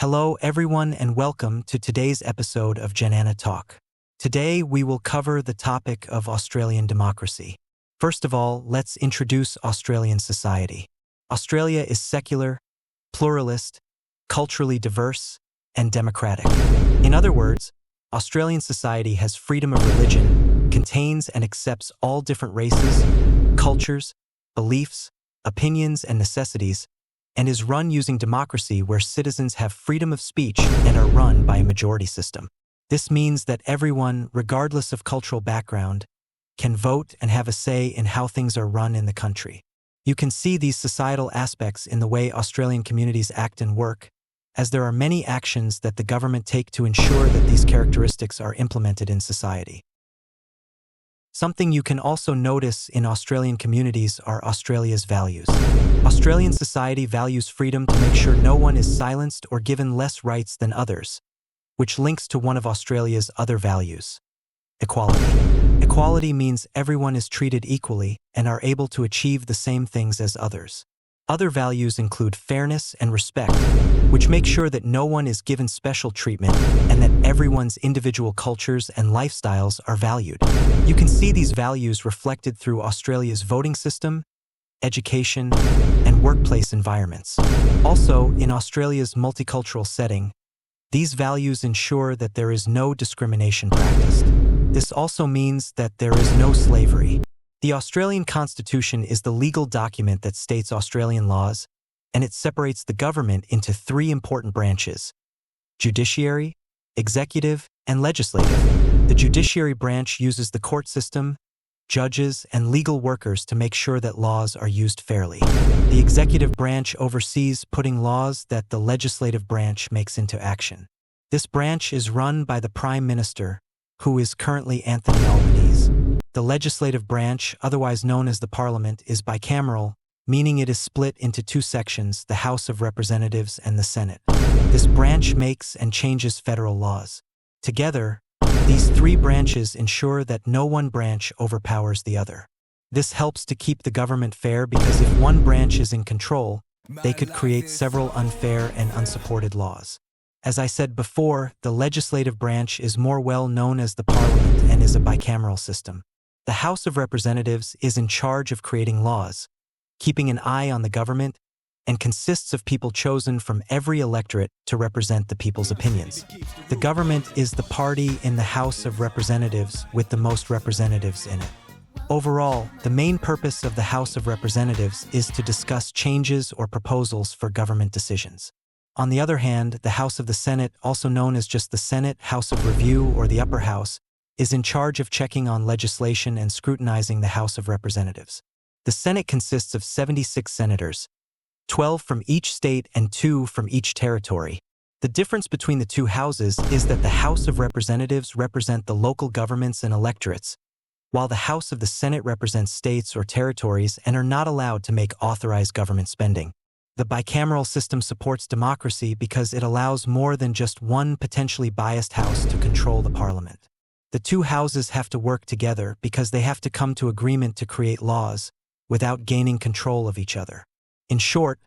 Hello everyone and welcome to today's episode of Jenana Talk. Today we will cover the topic of Australian democracy. First of all, let's introduce Australian society. Australia is secular, pluralist, culturally diverse, and democratic. In other words, Australian society has freedom of religion, contains and accepts all different races, cultures, beliefs, opinions, and necessities, and is run using democracy where citizens have freedom of speech and are run by a majority system. This means that everyone, regardless of cultural background, can vote and have a say in how things are run in the country. You can see these societal aspects in the way Australian communities act and work, as there are many actions that the government take to ensure that these characteristics are implemented in society. Something you can also notice in Australian communities are Australia's values. Australian society values freedom to make sure no one is silenced or given less rights than others, which links to one of Australia's other values: equality. Equality means everyone is treated equally and are able to achieve the same things as others. Other values include fairness and respect, which make sure that no one is given special treatment and that everyone's individual cultures and lifestyles are valued. You can see these values reflected through Australia's voting system, education, and workplace environments. Also, in Australia's multicultural setting, these values ensure that there is no discrimination practiced. This also means that there is no slavery. The Australian Constitution is the legal document that states Australian laws, and it separates the government into three important branches: judiciary, executive, and legislative. The judiciary branch uses the court system, judges, and legal workers to make sure that laws are used fairly. The executive branch oversees putting laws that the legislative branch makes into action. This branch is run by the Prime Minister, who is currently Anthony Albanese. The legislative branch, otherwise known as the Parliament, is bicameral, meaning it is split into two sections, the House of Representatives and the Senate. This branch makes and changes federal laws. Together, these three branches ensure that no one branch overpowers the other. This helps to keep the government fair because if one branch is in control, they could create several unfair and unsupported laws. As I said before, the legislative branch is more well known as the Parliament and is a bicameral system. The House of Representatives is in charge of creating laws, keeping an eye on the government, and consists of people chosen from every electorate to represent the people's opinions. The government is the party in the House of Representatives with the most representatives in it. Overall, the main purpose of the House of Representatives is to discuss changes or proposals for government decisions. On the other hand, the House of the Senate, also known as just the Senate, House of Review, or the Upper House, is in charge of checking on legislation and scrutinizing the House of Representatives. The Senate consists of 76 senators, 12 from each state and 2 from each territory. The difference between the two houses is that the House of Representatives represent the local governments and electorates, while the House of the Senate represents states or territories and are not allowed to make authorized government spending. The bicameral system supports democracy because it allows more than just one potentially biased house to control the parliament. The two houses have to work together because they have to come to agreement to create laws without gaining control of each other. In short,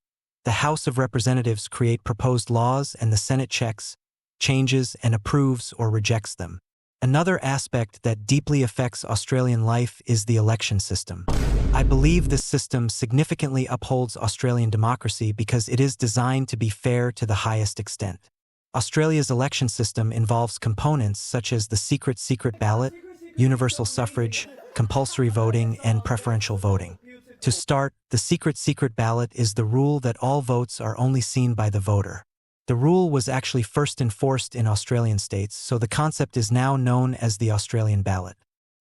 the House of Representatives create proposed laws and the Senate checks, changes, and approves or rejects them. Another aspect that deeply affects Australian life is the election system. I believe this system significantly upholds Australian democracy because it is designed to be fair to the highest extent. Australia's election system involves components such as the secret ballot, universal suffrage, compulsory voting, and preferential voting. To start, the secret ballot is the rule that all votes are only seen by the voter. The rule was actually first enforced in Australian states, so the concept is now known as the Australian ballot.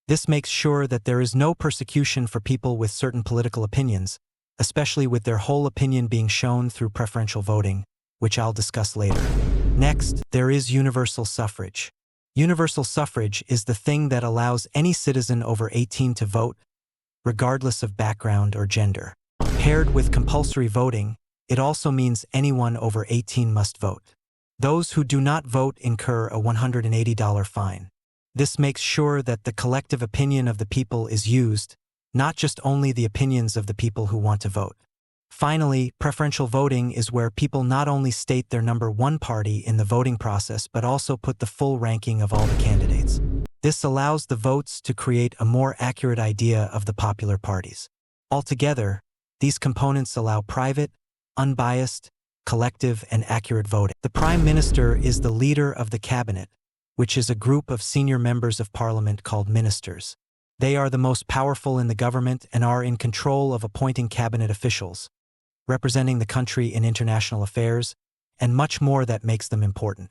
This makes sure that there is no persecution for people with certain political opinions, especially with their whole opinion being shown through preferential voting, which I'll discuss later. Next, there is universal suffrage. Universal suffrage is the thing that allows any citizen over 18 to vote, regardless of background or gender. Paired with compulsory voting, it also means anyone over 18 must vote. Those who do not vote incur a $180 fine. This makes sure that the collective opinion of the people is used, not just only the opinions of the people who want to vote. Finally, preferential voting is where people not only state their number one party in the voting process but also put the full ranking of all the candidates. This allows the votes to create a more accurate idea of the popular parties. Altogether, these components allow private, unbiased, collective, and accurate voting. The Prime Minister is the leader of the cabinet, which is a group of senior members of parliament called ministers. They are the most powerful in the government and are in control of appointing cabinet officials, representing the country in international affairs, and much more that makes them important.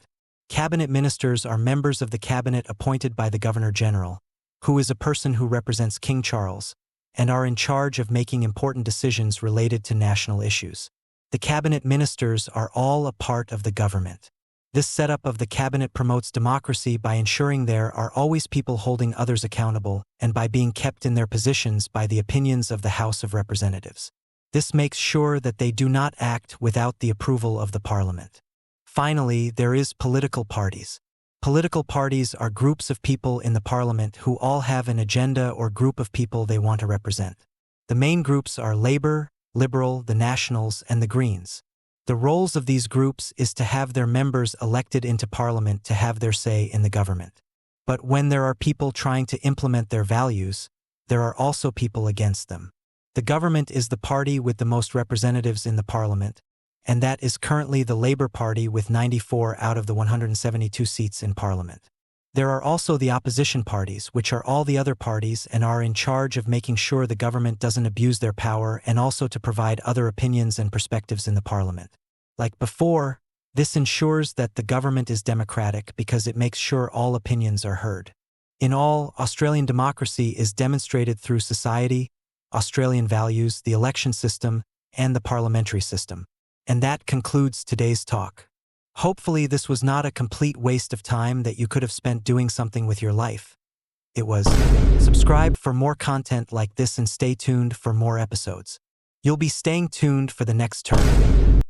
Cabinet ministers are members of the cabinet appointed by the Governor-General, who is a person who represents King Charles, and are in charge of making important decisions related to national issues. The cabinet ministers are all a part of the government. This setup of the cabinet promotes democracy by ensuring there are always people holding others accountable and by being kept in their positions by the opinions of the House of Representatives. This makes sure that they do not act without the approval of the Parliament. Finally, there is political parties. Political parties are groups of people in the Parliament who all have an agenda or group of people they want to represent. The main groups are Labour, Liberal, the Nationals, and the Greens. The roles of these groups is to have their members elected into Parliament to have their say in the government. But when there are people trying to implement their values, there are also people against them. The government is the party with the most representatives in the Parliament, and that is currently the Labour Party with 94 out of the 172 seats in Parliament. There are also the opposition parties, which are all the other parties and are in charge of making sure the government doesn't abuse their power and also to provide other opinions and perspectives in the Parliament. Like before, this ensures that the government is democratic because it makes sure all opinions are heard. In all, Australian democracy is demonstrated through society, Australian values, the election system, and the parliamentary system. And that concludes today's talk. Hopefully this was not a complete waste of time that you could have spent doing something with your life. It was. Subscribe for more content like this and stay tuned for more episodes. You'll be staying tuned for the next term.